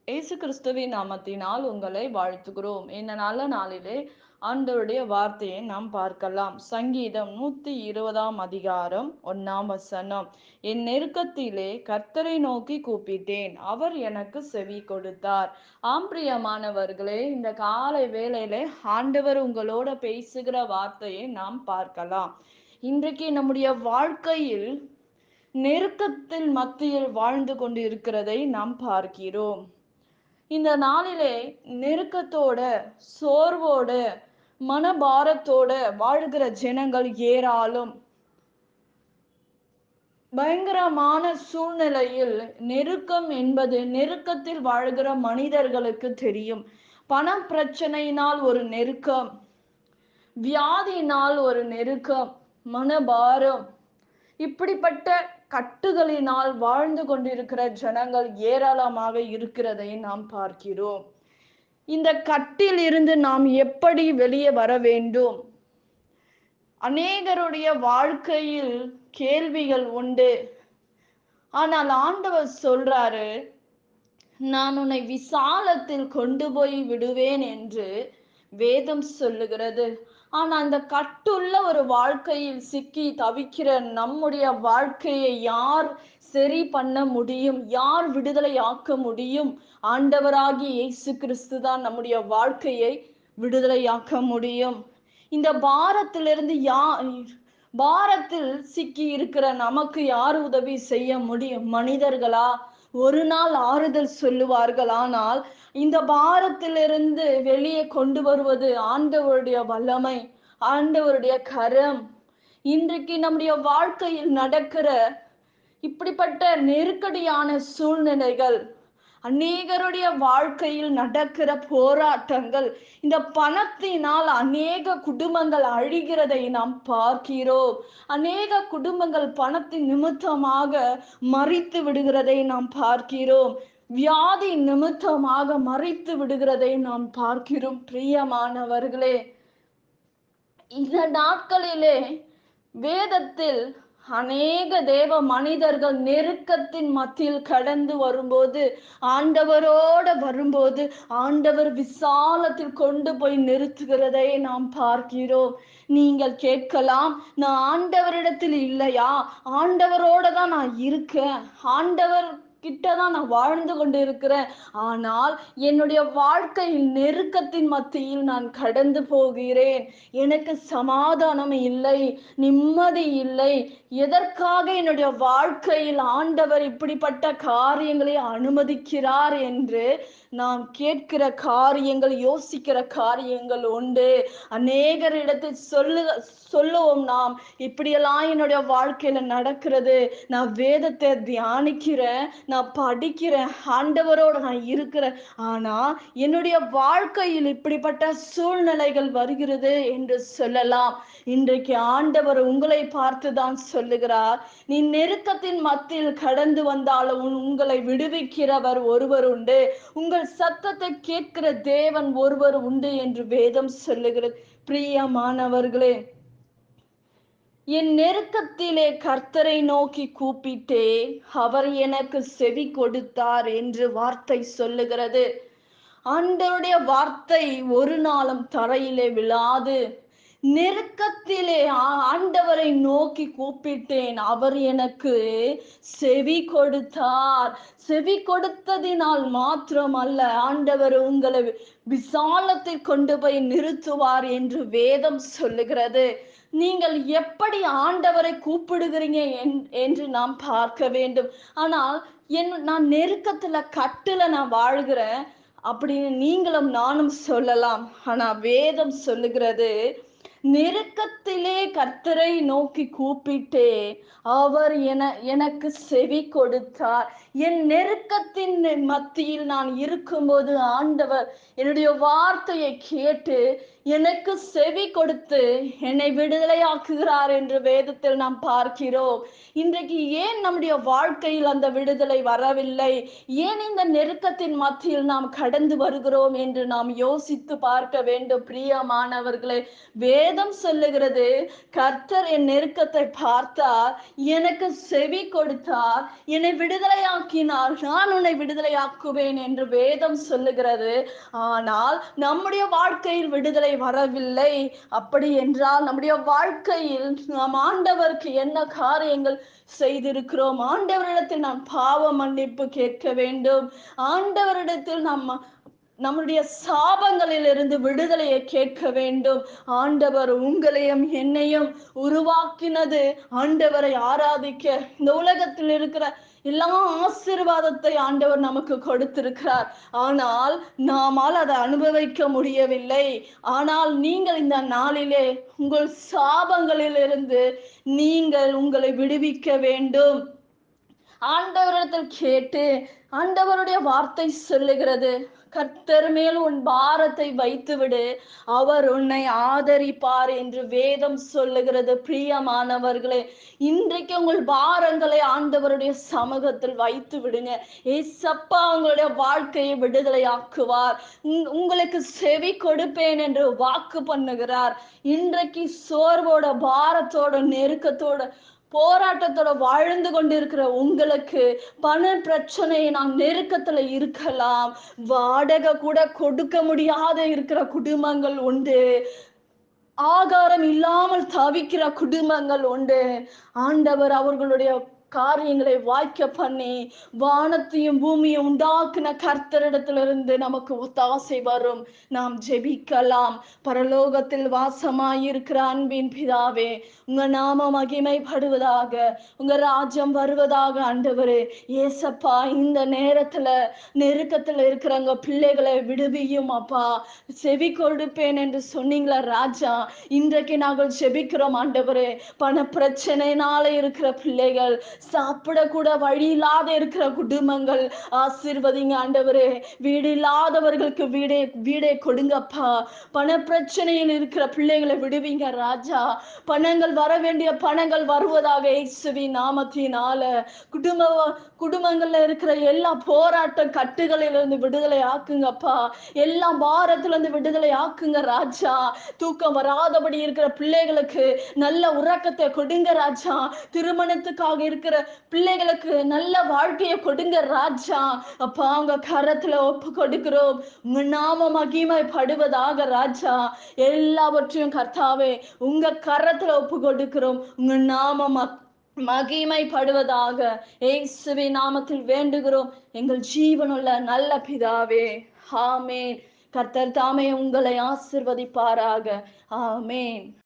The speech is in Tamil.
இயேசு கிறிஸ்துவின் நாமத்தினால் உங்களை வாழ்த்துகிறோம். இந்த நல்ல நாளிலே ஆண்டவருடைய வார்த்தையை நாம் பார்க்கலாம். சங்கீதம் 120 அதிகாரம் 1 என் நெருக்கத்திலே கர்த்தரை நோக்கி கூப்பிட்டேன், அவர் எனக்கு செவி கொடுத்தார். பிரியமானவர்களே, இந்த காலை வேளையிலே ஆண்டவர் உங்களோட பேசுகிற வார்த்தையை நாம் பார்க்கலாம். இன்றைக்கு நம்முடைய வாழ்க்கையில் நெருக்கத்தின் மத்தியில் வாழ்ந்து கொண்டு இருக்கிறதை நாம் பார்க்கிறோம். இந்த நாளிலே நெருக்கத்தோட, சோர்வோட, மனபாரத்தோட வாழ்கிற ஜனங்கள் ஏராளம். பயங்கரமான சூழ்நிலையில் நெருக்கம் என்பது நெருக்கத்தில் வாழ்கிற மனிதர்களுக்கு தெரியும். பண பிரச்சனையினால் ஒரு நெருக்கம், வியாதியினால் ஒரு நெருக்கம், மனபாரம், இப்படிப்பட்ட கட்டுகளினால் வாழ்ந்து கொண்டிருக்கிற ஜனங்கள் ஏராளமாக இருக்கிறதை நாம் பார்க்கிறோம். இந்த கட்டில் இருந்து நாம் எப்படி வெளியே வர வேண்டும்? அநேகருடைய வாழ்க்கையில் கேள்விகள் உண்டு. ஆனால் ஆண்டவர் சொல்றாரு, நான் உன்னை விசாலத்தில் கொண்டு போய் விடுவேன் என்று வேதம் சொல்லுகிறது. ஆனா அந்த கட்டுள்ள ஒரு வாழ்க்கையில் சிக்கி தவிக்கிற நம்முடைய வாழ்க்கையை யார் சரி பண்ண முடியும்? யார் விடுதலை ஆக்க முடியும்? ஆண்டவராகிய இயேசு கிறிஸ்து தான் நம்முடைய வாழ்க்கையை விடுதலையாக்க முடியும். இந்த பாரத்திலிருந்து பாரத்தில் சிக்கி இருக்கிற நமக்கு யார் உதவி செய்ய முடியும்? மனிதர்களா? ஒரு நாள் ஆறுதல் சொல்லுவார்கள். ஆனால் இந்த பாரத்திலிருந்து வெளியே கொண்டு வருவது ஆண்டவருடைய வல்லமை, ஆண்டவருடைய கரம். இன்றைக்கு நம்முடைய வாழ்க்கையில் நடக்கிற இப்படிப்பட்ட நெருக்கடியான சூழ்நிலைகள், அநேகருடைய வாழ்க்கையில் நடக்கிற போராட்டங்கள், இந்த பணத்தினால் அநேக குடும்பங்கள் அழிகிறதை நாம் பார்க்கிறோம். அநேக குடும்பங்கள் பணத்தின் நிமித்தமாக மறித்து விடுகிறதை நாம் பார்க்கிறோம். வியாதி நிமித்தமாக மறித்து விடுகிறதை நாம் பார்க்கிறோம். பிரியமானவர்களே, இந்த நாட்களிலே வேதத்தில் அநேக தேவ மனிதர்கள் நெருக்கத்தின் மத்தியில் கடந்து வரும்போது, ஆண்டவரோட வரும்போது ஆண்டவர் விசாலத்தில் கொண்டு போய் நிறுத்துகிறதை நாம் பார்க்கிறோம். நீங்கள் கேட்கலாம், நான் ஆண்டவரிடத்தில் இல்லையா? ஆண்டவரோட தான் நான் இருக்கேன், ஆண்டவர் கிட்டதான் நான் வாழ்ந்து கொண்டு இருக்கிறேன். ஆனால் என்னுடைய வாழ்க்கையில் நெருக்கத்தின் மத்தியில் நான் கடந்து போகிறேன். எனக்கு சமாதானம் இல்லை, நிம்மதி இல்லை. எதற்காக என்னுடைய வாழ்க்கையில் ஆண்டவர் இப்படிப்பட்ட காரியங்களை அனுமதிக்கிறார் என்று நாம் கேட்கிற காரியங்கள், யோசிக்கிற காரியங்கள் உண்டு. அநேகரிடத்தில் சொல்லுவோம் நாம், இப்படியெல்லாம் என்னுடைய வாழ்க்கையில நடக்கிறது. நான் வேதத்தை தியானிக்கிறேன், நான் படிக்கிறேன், ஆண்டவரோட நான் இருக்கிறேன். ஆனா என்னுடைய வாழ்க்கையில் இப்படிப்பட்ட சூழ்நிலைகள் வருகிறது என்று சொல்லலாம். இன்றைக்கு ஆண்டவர் உங்களை பார்த்துதான் சொல்லுகிறார், நீ நெருக்கத்தின் மத்தியில் கடந்து வந்தாலும் உங்களை விடுவிக்கிறவர் ஒருவர் உண்டு, உங்கள் சத்தத்தை கேட்கிற தேவன் ஒருவர் உண்டு என்று வேதம் சொல்லுகிறது. பிரியமானவர்களே, என் நெருக்கத்திலே கர்த்தரை நோக்கி கூப்பிட்டே, அவர் எனக்கு செவி கொடுத்தார் என்று வார்த்தை சொல்லுகிறது. ஆண்டவருடைய வார்த்தை ஒரு நாளும் தரையிலே விழாது. நெருக்கத்திலே ஆண்டவரை நோக்கி கூப்பிட்டேன், அவர் எனக்கு செவி கொடுத்தார். செவி கொடுத்ததினால் மாத்திரம் அல்ல, ஆண்டவர் உங்களை விசாலத்தில் கொண்டு போய் நிறுத்துவார் என்று வேதம் சொல்லுகிறது. நீங்கள் எப்படி ஆண்டவரை கூப்பிடுகிறீங்க என்று நாம் பார்க்க வேண்டும். ஆனால் நான் நெருக்கத்துல கட்டுல நான் வாழ்கிறேன் அப்படின்னு நீங்களும் நானும் சொல்லலாம். ஆனா வேதம் சொல்லுகிறது, நெருக்கத்திலே கர்த்தரை நோக்கி கூப்பிட்டே, அவர் எனக்கு செவி கொடுத்தார். என் நெருக்கத்தின் மத்தியில் நான் இருக்கும்போது ஆண்டவர் என்னுடைய வார்த்தையை கேட்டு எனக்கு செவி கொடுத்து என்னை விடுதலையாக்குகிறார் என்று வேதத்தில் நாம் பார்க்கிறோம். இன்றைக்கு ஏன் நம்முடைய வாழ்க்கையில் அந்த விடுதலை வரவில்லை? ஏன் இந்த நெருக்கத்தின் மத்தியில் நாம் கடந்து வருகிறோம் என்று நாம் யோசித்து பார்க்க வேண்டும். பிரியமானவர்களே, வேதம் சொல்லுகிறது, கர்த்தர் என் நெருக்கத்தை பார்த்தார், எனக்கு செவி கொடுத்தார், என்னை விடுதலையாக்கினார், நான் உன்னை விடுதலையாக்குவேன் என்று வேதம் சொல்லுகிறது. ஆனால் நம்முடைய வாழ்க்கையில் விடுதலை வரவில்லை. அப்படி என்றால் நம்முடைய வாழ்க்கையில் நாம் ஆண்டவருக்கு என்ன காரியங்கள் செய்திருக்கிறோம்? ஆண்டவரிடத்தில் நாம் பாவ மன்னிப்பு கேட்க வேண்டும். ஆண்டவரிடத்தில் நம்முடைய சாபங்களில் இருந்து விடுதலையை கேட்க வேண்டும். ஆண்டவர் உங்களையும் என்னையும் உருவாக்கினது ஆண்டவரை ஆராதிக்க. இந்த உலகத்தில் இருக்கிற எல்லா ஆசீர்வாதத்தை ஆண்டவர் நமக்கு கொடுத்திருக்கிறார். ஆனால் நாமால் அதை அனுபவிக்க முடியவில்லை. ஆனால் நீங்கள் இந்த நாளிலே உங்கள் சாபங்களில் இருந்து நீங்கள் உங்களை விடுவிக்க வேண்டும். ஆண்டவரிடத்தில் கேட்டு, ஆண்டவருடைய வார்த்தை சொல்லுகிறது, கர்த்தர் மேல் உன் பாரத்தை வைத்துவிடு, அவர் உன்னை ஆதரிப்பார் என்று வேதம் சொல்லுகிறது. பிரியமானவர்களே, இன்றைக்கு உங்கள் பாரங்களை ஆண்டவருடைய சமூகத்தில் வைத்து விடுங்க. ஏசப்பா உங்களுடைய வாழ்க்கையை விடுதலையாக்குவார். உங்களுக்கு செவி கொடுப்பேன் என்று வாக்கு பண்ணுகிறார். இன்றைக்கு சோர்வோட, பாரத்தோட, நெருக்கத்தோட, போராட்டத்தோட வாழ்ந்து கொண்டிருக்கிற உங்களுக்கு பண பிரச்சனை, நாம் நெருக்கத்துல இருக்கலாம். வாடகை கூட கொடுக்க முடியாத இருக்கிற குடும்பங்கள் உண்டு. ஆகாரம் இல்லாமல் தவிக்கிற குடும்பங்கள் உண்டு. ஆண்டவர் அவர்களுடைய காரியங்களை வாய்க்க பண்ணி வானத்தையும் பூமியும் உண்டாக்குன கர்த்தரிடத்திலிருந்து நமக்கு ஒத்தாசை வரும். நாம் ஜெபிக்கலாம். பரலோகத்தில் வாசமாயிருக்கிற அன்பின் பிதாவே, உங்க நாம மகிமைப்படுவதாக, உங்க ராஜ்யம் வருவதாக. ஆண்டவரே, ஏசப்பா, இந்த நேரத்துல நெருக்கத்துல இருக்கிறவங்க பிள்ளைகளை விடுவியும் அப்பா. செவி கொடுப்பேன் என்று சொன்னீங்களா ராஜா, இன்றைக்கு நாங்கள் ஜெபிக்கிறோம் ஆண்டவரே. பண பிரச்சனையினால இருக்கிற பிள்ளைகள், சாப்பிட கூட வழி இல்லாத இருக்கிற குடும்பங்கள் ஆசீர்வதிங்க ஆண்டவரே. வீடு இல்லாதவர்களுக்கு வீடே கொடுங்கப்பா. பண பிரச்சனையில் இருக்கிற பிள்ளைகளை விடுவீங்க ராஜா. பணங்கள் வர வேண்டிய பணங்கள் வருவதாக இயேசுவின் நாமத்தினால. குடும்பங்கள்ல இருக்கிற எல்லா போராட்ட கட்டுகளிலிருந்து விடுதலை ஆக்குங்கப்பா. எல்லா பாரத்திலிருந்து விடுதலை ஆக்குங்க ராஜா. தூக்கம் வராதபடி இருக்கிற பிள்ளைகளுக்கு நல்ல உறக்கத்தை கொடுங்க ராஜா. திருமணத்துக்காக இருக்கிற பிள்ளைகளுக்கு நல்ல வாழ்க்கையை கொடுங்க ராஜா. அப்பா, உங்க கரத்துல ஒப்பு கொடுக்கிறோம். உங்க நாம மகிமைப்படுவதாக ராஜா. எல்லாவற்றையும் கர்த்தாவே உங்க கரத்துல ஒப்பு கொடுக்கிறோம். உங்க நாம மகிமைப்படுவதாக இயேசுவின் நாமத்தில் வேண்டுகிறோம் எங்கள் ஜீவனுள்ள நல்ல பிதாவே. ஆமேன். கர்த்தர் தாமே உங்களை ஆசீர்வதிப்பாராக. ஆமேன்.